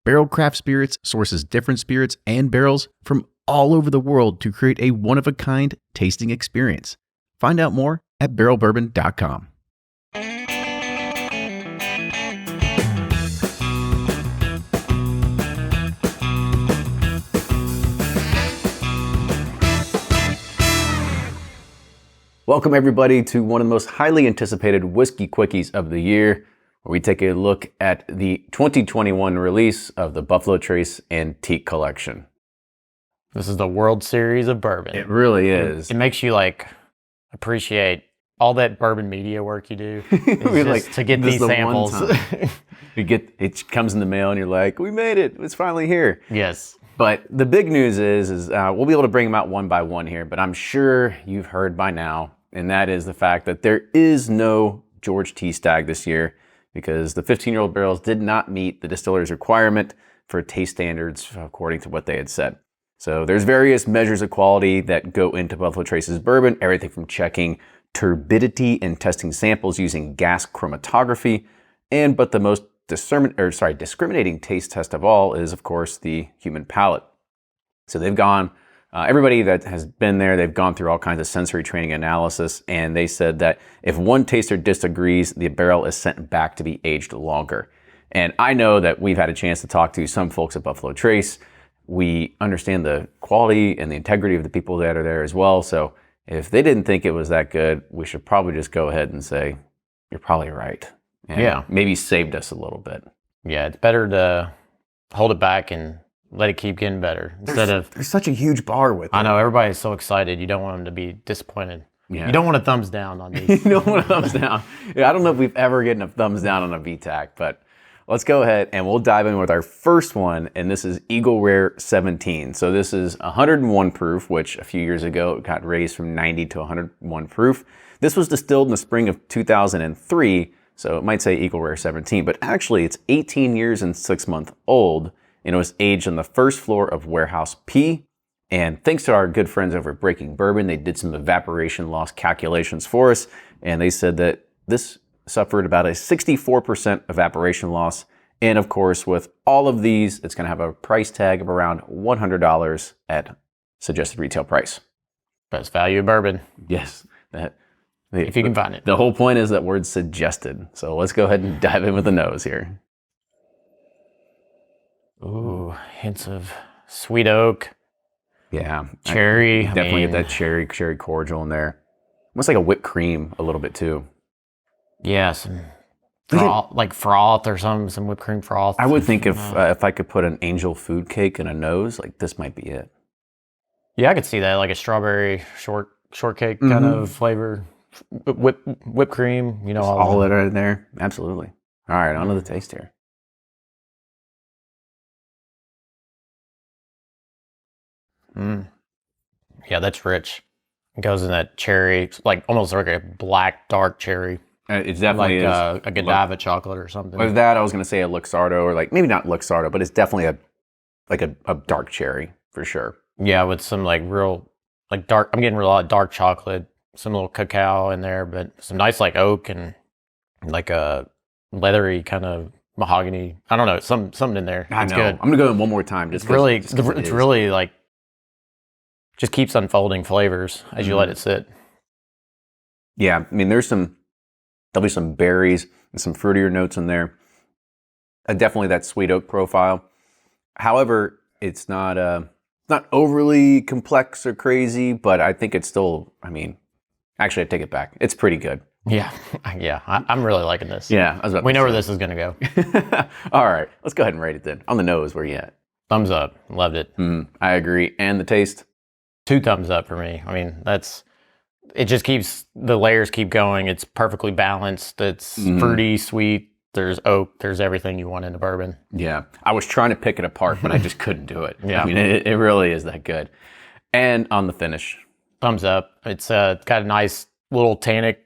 Barrel Craft Spirits sources different spirits and barrels from all over the world to create a one-of-a-kind tasting experience. Find out more at barrelbourbon.com. Welcome everybody to one of the most highly anticipated Whiskey Quickies of the year, where we take a look at the 2021 release of the Buffalo Trace Antique Collection. This is the World Series of bourbon. It really is. It makes you appreciate all that bourbon media work you do to get these samples. It comes in the mail and you're like, we made it. It's finally here. Yes. But the big news is we'll be able to bring them out one by one here, but I'm sure you've heard by now, and that is the fact that there is no George T. Stagg this year because the 15-year-old barrels did not meet the distiller's requirement for taste standards according to what they had said. So there's various measures of quality that go into Buffalo Trace's bourbon, everything from checking turbidity and testing samples using gas chromatography, but the most discriminating taste test of all is, of course, the human palate. So they've gone, everybody that has been there, they've gone through all kinds of sensory training analysis, and they said that if one taster disagrees, the barrel is sent back to be aged longer. And I know that we've had a chance to talk to some folks at Buffalo Trace. We understand the quality and the integrity of the people that are there as well. So if they didn't think it was that good, we should probably just go ahead and say, you're probably right. And maybe saved us a little bit. Yeah, it's better to hold it back and let it keep getting better there's such a huge bar with it. I know, everybody's so excited. You don't want them to be disappointed. Yeah. You don't want a thumbs down on these. You don't want a thumbs down. Yeah, I don't know if we've ever gotten a thumbs down on a BTAC, but let's go ahead and we'll dive in with our first one, and this is Eagle Rare 17. So this is 101 proof, which a few years ago it got raised from 90 to 101 proof. This was distilled in the spring of 2003, so it might say Eagle Rare 17, but actually it's 18 years and 6 months old, and it was aged on the first floor of Warehouse P. And thanks to our good friends over at Breaking Bourbon, they did some evaporation loss calculations for us, and they said that this suffered about a 64% evaporation loss. And of course, with all of these, it's going to have a price tag of around $100 at suggested retail price. Best value of bourbon. Yes. If you can find it. The whole point is that word suggested. So let's go ahead and dive in with the nose here. Ooh, hints of sweet oak. Yeah. Cherry. Definitely get that cherry cordial in there. Almost like a whipped cream a little bit too. Yeah, some froth or some whipped cream froth. I would think if I could put an angel food cake in a nose, like this might be it. Yeah, I could see that, like a strawberry shortcake kind of flavor. Whipped cream, all that in there. Absolutely. All right, on to the taste here. Yeah, that's rich. It goes in that cherry, almost like a black dark cherry. It's definitely like a Godiva chocolate or something. With that, I was going to say a Luxardo, or maybe not Luxardo, but it's definitely a dark cherry for sure. Yeah, with some real dark. I'm getting a lot of dark chocolate, some little cacao in there, but some nice oak and a leathery kind of mahogany. I don't know, something in there. I know. Good. I'm going to go in one more time. It's really just keeps unfolding flavors as you let it sit. Yeah, I mean, there'll be some berries and some fruitier notes in there. Definitely that sweet oak profile. However, it's not overly complex or crazy, but I think it's still, actually I take it back. It's pretty good. Yeah. I'm really liking this. Yeah. We know where this is going to go. All right. Let's go ahead and rate it then. On the nose, where you at? Thumbs up. Loved it. I agree. And the taste? 2 thumbs up for me. It just keeps, the layers keep going. It's perfectly balanced. It's fruity, sweet. There's oak. There's everything you want in a bourbon. Yeah. I was trying to pick it apart, but I just couldn't do it. Yeah. It really is that good. And on the finish? Thumbs up. It's got a nice little tannic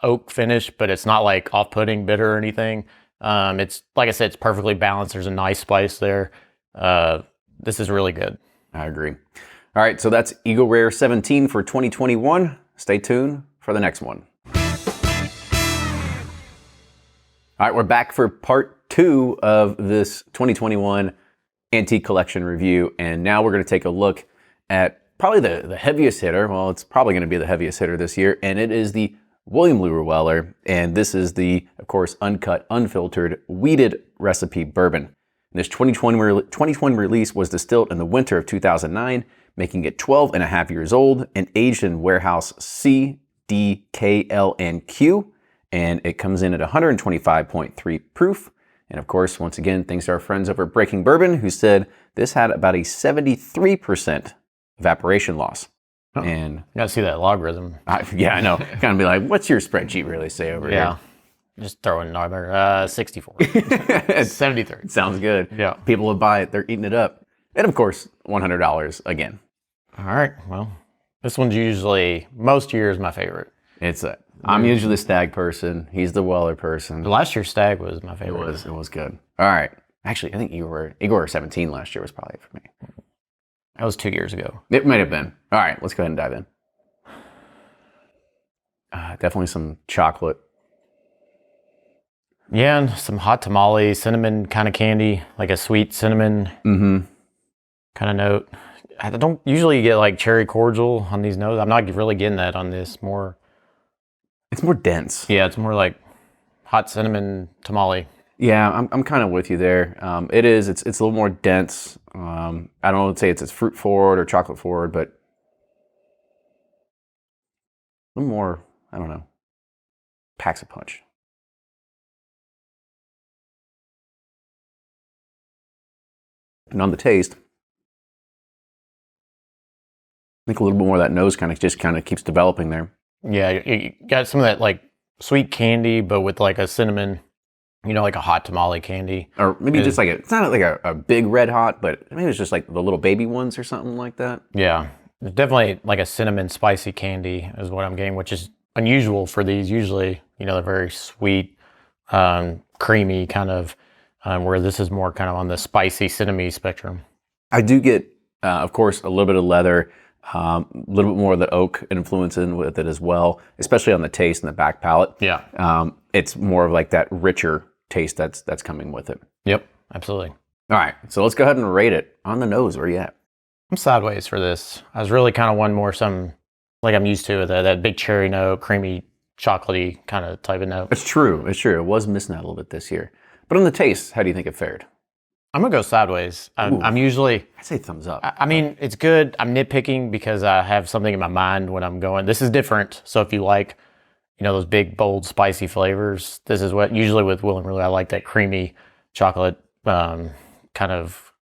oak finish, but it's not off-putting, bitter or anything. It's, like I said, it's perfectly balanced. There's a nice spice there. This is really good. I agree. All right, so that's Eagle Rare 17 for 2021. Stay tuned for the next one. All right, we're back for part 2 of this 2021 antique collection review. And now we're going to take a look at probably the heaviest hitter. Well, it's probably going to be the heaviest hitter this year. And it is the William Lureweller. And this is the, of course, uncut, unfiltered, wheated recipe bourbon. And this 2020 release was distilled in the winter of 2009, making it 12 and a half years old and aged in warehouse C, D, K, L, and Q. And it comes in at 125.3 proof. And of course, once again, thanks to our friends over at Breaking Bourbon, who said this had about a 73% evaporation loss. Oh, and you gotta see that logarithm. Yeah, I know. Kind of be like, what's your spreadsheet really say over here? Just throw in another 64. 73. Sounds good. Yeah. People would buy it. They're eating it up. And of course, $100 again. All right. Well, this one's usually, most years, my favorite. I'm usually the Stag person. He's the Weller person. Last year's Stag was my favorite. It was good. All right. Actually, I think Igor 17 last year was probably for me. That was 2 years ago. It might have been. All right. Let's go ahead and dive in. Definitely some chocolate. Yeah, and some hot tamale, cinnamon kind of candy, like a sweet cinnamon kind of note. I don't usually get like cherry cordial on these notes. I'm not really getting that on this. It's more dense. Yeah, it's more like hot cinnamon tamale. Yeah, I'm kind of with you there. It's a little more dense. I don't know, let's say it's fruit forward or chocolate forward, but a little more, I don't know, packs a punch. And on the taste, I think a little bit more of that nose kind of keeps developing there. Yeah, you got some of that like sweet candy, but with like a cinnamon, like a hot tamale candy. Or maybe just like it's not like a big red hot, but maybe it's just like the little baby ones or something like that. Yeah, it's definitely like a cinnamon spicy candy is what I'm getting, which is unusual for these. Usually, they're very sweet, creamy kind of. Where this is more kind of on the spicy cinnamon spectrum. I do get, of course, a little bit of leather, a little bit more of the oak influence in with it as well, especially on the taste and the back palate. Yeah. It's more of like that richer taste that's coming with it. Yep, absolutely. All right, so let's go ahead and rate it. On the nose, where are you at? I'm sideways for this. I was really kind of wanting more some, like I'm used to, with that big cherry note, creamy, chocolatey kind of type of note. It's true. It was missing that a little bit this year. But on the taste, how do you think it fared? I'm going to go sideways. I'm usually... I'd say thumbs up. I mean, it's good. I'm nitpicking because I have something in my mind when I'm going. This is different. So if you like, those big, bold, spicy flavors, this is what, usually with William Really, I like that creamy chocolate kind of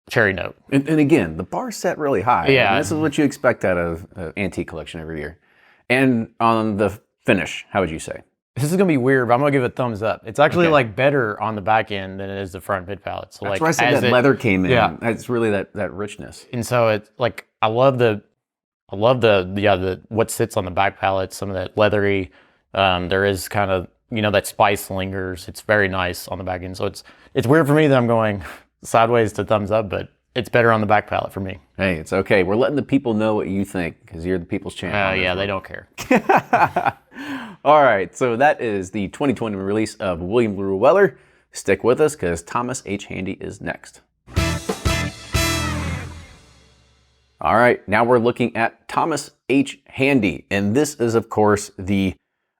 cherry note. And again, the bar's set really high. Yeah. I mean, this is what you expect out of an antique collection every year. And on the finish, how would you say? This is going to be weird, but I'm going to give it a thumbs up. It's actually like better on the back end than it is the front mid palate. So that's like where I said that leather came in. Yeah. It's really that richness. And so it's like, I love the what sits on the back palate, some of that leathery. There is kind of, that spice lingers. It's very nice on the back end. So it's weird for me that I'm going sideways to thumbs up, but it's better on the back palate for me. Hey, it's okay. We're letting the people know what you think because you're the people's champ. Yeah, they don't care. All right, so that is the 2020 release of William Lureweller. Stick with us because Thomas H. Handy is next. All right, now we're looking at Thomas H. Handy, and this is, of course, the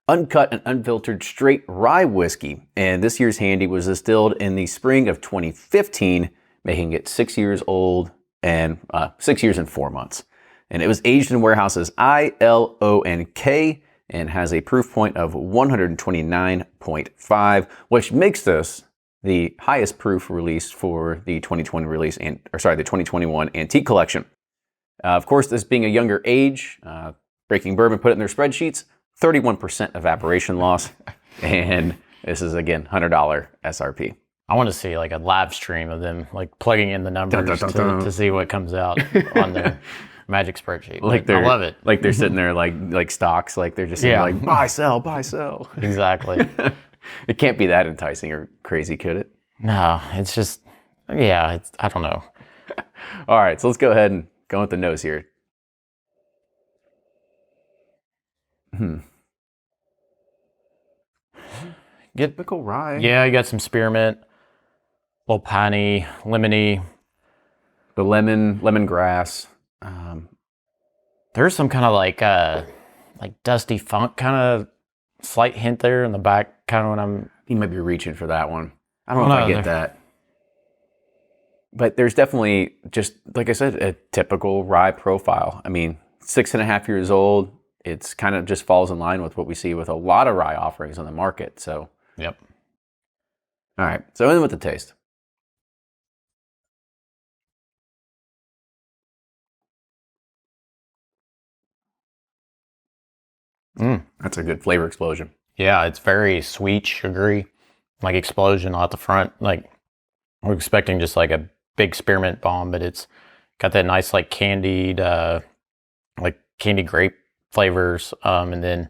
uncut and unfiltered straight rye whiskey. And this year's Handy was distilled in the spring of 2015, making it 6 years old and 6 years and 4 months. And it was aged in warehouses I, L, O, and K, and has a proof point of 129.5, which makes this the highest proof release for the 2020 release, the 2021 antique collection. Of course, this being a younger age, Breaking Bourbon put it in their spreadsheets, 31% evaporation loss, and this is again $100 SRP. I want to see like a live stream of them like plugging in the numbers to see what comes out on their magic spreadsheet. I love it. Like they're sitting there like stocks, like they're just sitting like buy, sell, buy, sell. Exactly. It can't be that enticing or crazy, could it? No, it's just, I don't know. All right, so let's go ahead and go with the nose here. Typical rye. Yeah, you got some spearmint, a little piney, lemony. The lemongrass. There's some kind of like dusty funk kind of slight hint there in the back, kind of when I'm. You might be reaching for that one. I don't know if I get that. But there's definitely, just like I said, a typical rye profile. I mean, 6.5 years old. It's kind of just falls in line with what we see with a lot of rye offerings on the market. So, Yep. All right. So in with the taste. That's a good flavor explosion. Yeah, it's very sweet, sugary, like explosion out the front. Like we're expecting just like a big spearmint bomb, but it's got that nice like candied, like candy grape flavors, and then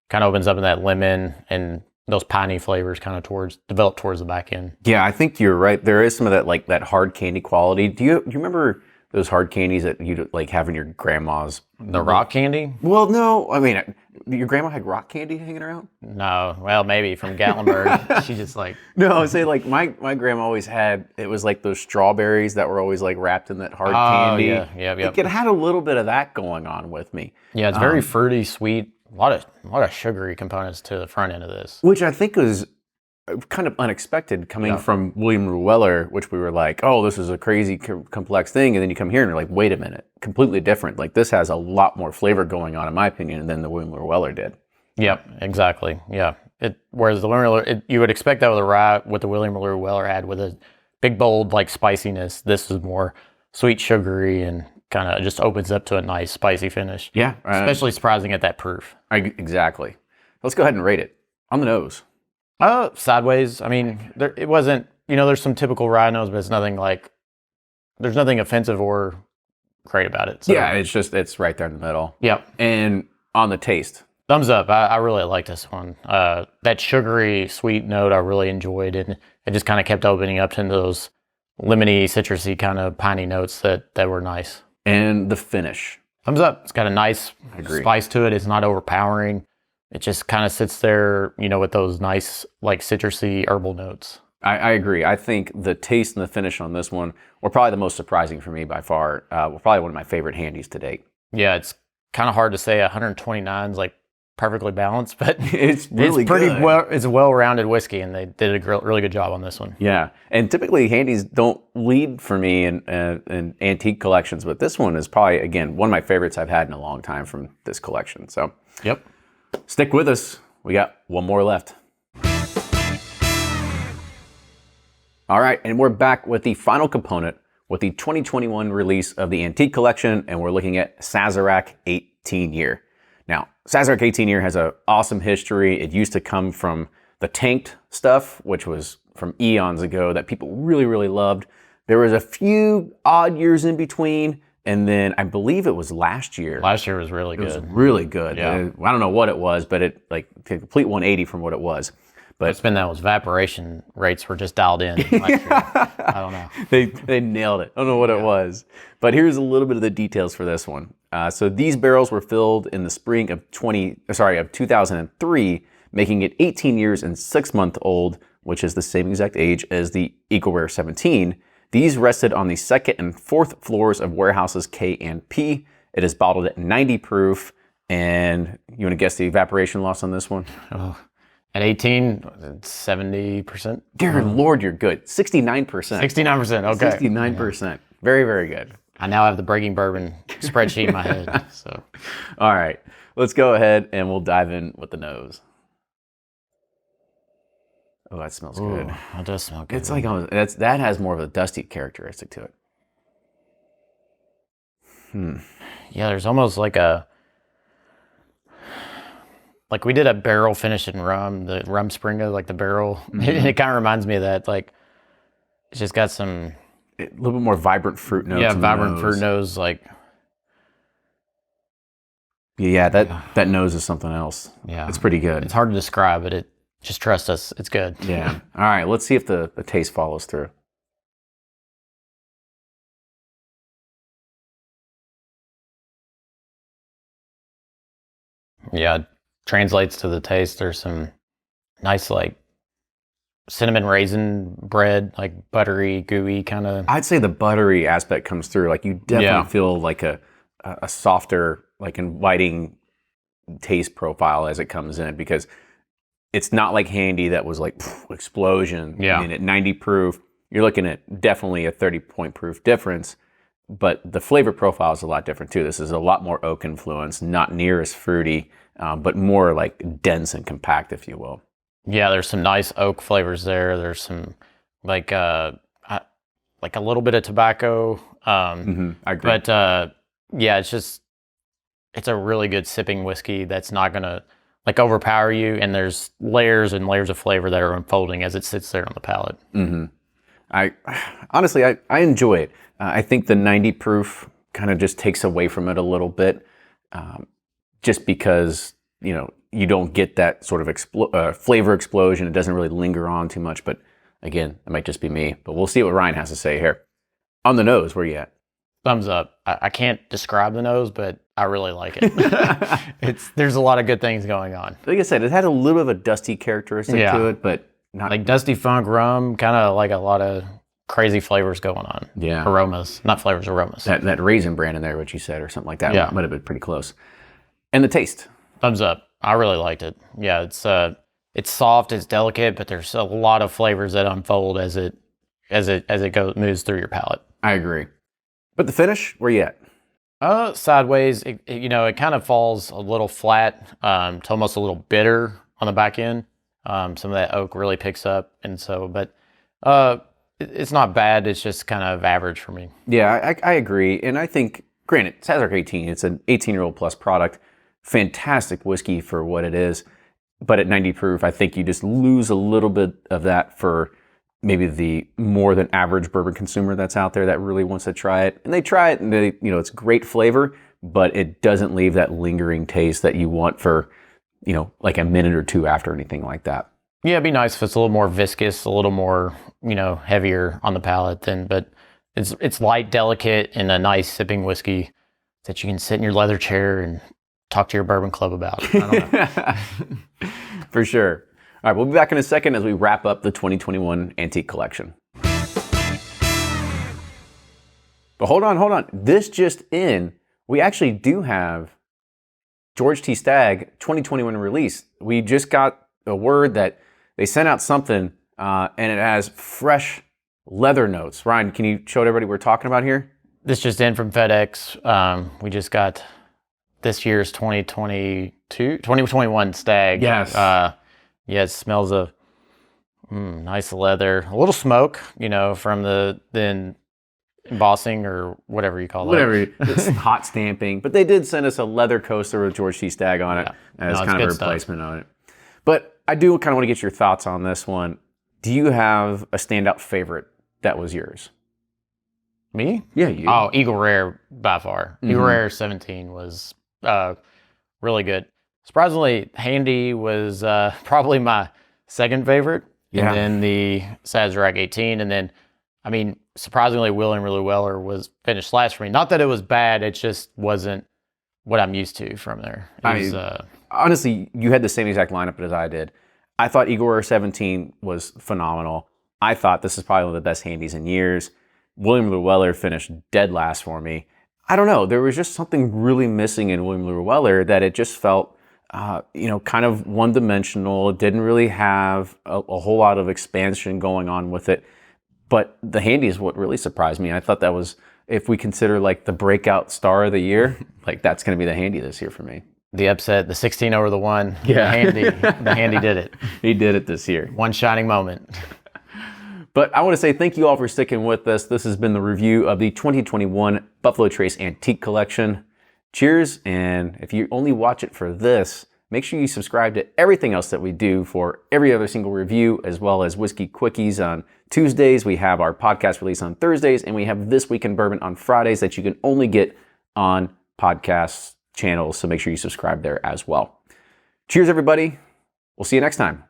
kind of opens up in that lemon and those piney flavors kind of develop towards the back end. Yeah, I think you're right. There is some of that like that hard candy quality. Do you remember those hard candies that you'd like have in your grandma's? The rock candy? Well, no. I mean, your grandma had rock candy hanging around? No. Well, maybe from Gatlinburg. She just like... No, I would say like my grandma always had, it was like those strawberries that were always like wrapped in that hard candy. Yeah. Like, it had a little bit of that going on with me. Yeah, it's very fruity, sweet. A lot of sugary components to the front end of this. Which I think was kind of unexpected coming from Larue Weller, which we were like, oh, this is a crazy complex thing. And then you come here and you're like, wait a minute, completely different. Like this has a lot more flavor going on, in my opinion, than the Larue Weller did. Yep, exactly. Yeah. Whereas the Lureweller, you would expect that with a rye, what the William Lureweller had with a big, bold, like spiciness. This is more sweet, sugary, and kind of just opens up to a nice spicy finish. Yeah. Especially surprising at that proof. Exactly. Let's go ahead and rate it. On the nose. Sideways. I mean, it wasn't, there's some typical rye nose, but it's nothing like, there's nothing offensive or great about it. So. Yeah, it's right there in the middle. Yep. And on the taste. Thumbs up. I really like this one. That sugary, sweet note I really enjoyed, and it just kind of kept opening up into those lemony, citrusy kind of piney notes that were nice. And the finish. Thumbs up. It's got a nice spice to it. It's not overpowering. It just kind of sits there, with those nice, like citrusy herbal notes. I agree. I think the taste and the finish on this one were probably the most surprising for me by far. Were probably one of my favorite handies to date. Yeah, it's kind of hard to say 129 is like perfectly balanced, but it's pretty good. It's a well-rounded whiskey, and they did a really good job on this one. Yeah, and typically handies don't lead for me in antique collections, but this one is probably, again, one of my favorites I've had in a long time from this collection. So, yep. Stick with us. We got one more left. All right, and we're back with the final component with the 2021 release of the Antique Collection, and we're looking at Sazerac 18 Year. Now, Sazerac 18 Year has an awesome history. It used to come from the tanked stuff, which was from eons ago that people really, really loved. There was a few odd years in between, and then I believe it was last year. Last year was really good. It was really good. Yeah. I don't know what it was, but it like a complete 180 from what it was. But it's been that those evaporation rates were just dialed in last year. I don't know. They nailed it. I don't know what it was. But here's a little bit of the details for this one. So these barrels were filled in the spring of 2003, making it 18 years and 6 months old, which is the same exact age as the Eco Rare 17. These rested on the second and fourth floors of warehouses K and P. It is bottled at 90 proof. And you want to guess the evaporation loss on this one? Oh, at 18, 70%? Dear Lord, you're good. 69%. 69%, okay. 69%. Yeah. Very, very good. I now have the Breaking Bourbon spreadsheet in my head. So, all right. Let's go ahead and we'll dive in with the nose. Oh, that smells good. That does smell good. It's like that has more of a dusty characteristic to it. Yeah, there's almost like we did a barrel finish in rum, the rum Springa, like the barrel. Mm-hmm. It kind of reminds me of that. Like it's just got some a little bit more vibrant fruit notes. Yeah, vibrant fruit nose. Like that nose is something else. Yeah, it's pretty good. It's hard to describe, but just trust us, it's good. Yeah. All right, let's see if the taste follows through. Yeah, translates to the taste. There's some nice like cinnamon raisin bread, like buttery, gooey kind of. I'd say the buttery aspect comes through. Like you definitely Yeah. feel like a softer, like inviting taste profile as it comes in, because it's not like Handy that was like explosion. Yeah. I mean, at 90 proof, you're looking at definitely a 30-point proof difference, but the flavor profile is a lot different too. This is a lot more oak influence, not near as fruity, but more like dense and compact, if you will. Yeah, there's some nice oak flavors there. There's some like a little bit of tobacco. I agree. But yeah, it's a really good sipping whiskey that's not gonna like overpower you. And there's layers and layers of flavor that are unfolding as it sits there on the palate. I honestly, I enjoy it. I think the 90 proof kind of just takes away from it a little bit, just because you don't get that sort of flavor explosion. It doesn't really linger on too much. But again, it might just be me. But we'll see what Ryan has to say here. On the nose, where you at? Thumbs up. I can't describe the nose, but I really like it. There's a lot of good things going on. Like I said, it had a little bit of a dusty characteristic to it, but not like dusty funk rum, kind of like a lot of crazy flavors going on. Yeah. Aromas, not flavors, aromas. That raisin brand in there, what you said, or something like that. Yeah. Might have been pretty close. And the taste. Thumbs up. I really liked it. Yeah, it's soft, it's delicate, but there's a lot of flavors that unfold as it moves through your palate. I agree. But the finish, where you at? Sideways. It kind of falls a little flat, to almost a little bitter on the back end. Some of that oak really picks up, and so, but it's not bad. It's just kind of average for me. Yeah, I agree. And I think, granted, Sazerac 18, it's an 18-year-old plus product. Fantastic whiskey for what it is. But at 90 proof, I think you just lose a little bit of that for maybe the more than average bourbon consumer that's out there that really wants to try it. And they try it and it's great flavor, but it doesn't leave that lingering taste that you want for, like a minute or two after anything like that. Yeah, it'd be nice if it's a little more viscous, a little more, heavier on the palate but it's light, delicate, and a nice sipping whiskey that you can sit in your leather chair and talk to your bourbon club about. I don't know. For sure. All right, we'll be back in a second as we wrap up the 2021 Antique Collection. But hold on. This just in, we actually do have George T. Stagg 2021 release. We just got a word that they sent out something, and it has fresh leather notes. Ryan, can you show everybody what we're talking about here? This just in from FedEx. We just got this year's 2021 Stagg. Yes. Yeah, it smells of nice leather. A little smoke, from the embossing or whatever you call it. Whatever. It's hot stamping. But they did send us a leather coaster with George T. Stagg on it as kind of a replacement on it. But I do kind of want to get your thoughts on this one. Do you have a standout favorite that was yours? Me? Yeah, you. Oh, Eagle Rare by far. Eagle Rare 17 was really good. Surprisingly, Handy was probably my second favorite. Yeah. And then the Sazerac 18. And then, surprisingly, Lureweller was finished last for me. Not that it was bad, it just wasn't what I'm used to from there. Honestly, you had the same exact lineup as I did. I thought Eagle Rare 17 was phenomenal. I thought this is probably one of the best Handies in years. Lureweller finished dead last for me. I don't know. There was just something really missing in Lureweller that it just felt, kind of one-dimensional. It didn't really have a whole lot of expansion going on with it. But the Handy is what really surprised me. I thought that was, if we consider like the breakout star of the year, like that's going to be the Handy this year for me. The upset, the 16 over the 1. Yeah. The Handy did it. He did it this year. One shining moment. But I want to say thank you all for sticking with us. This has been the review of the 2021 Buffalo Trace Antique Collection. Cheers, and if you only watch it for this, make sure you subscribe to everything else that we do for every other single review, as well as Whiskey Quickies on Tuesdays. We have our podcast release on Thursdays, and we have This Week in Bourbon on Fridays that you can only get on podcast channels, so make sure you subscribe there as well. Cheers, everybody. We'll see you next time.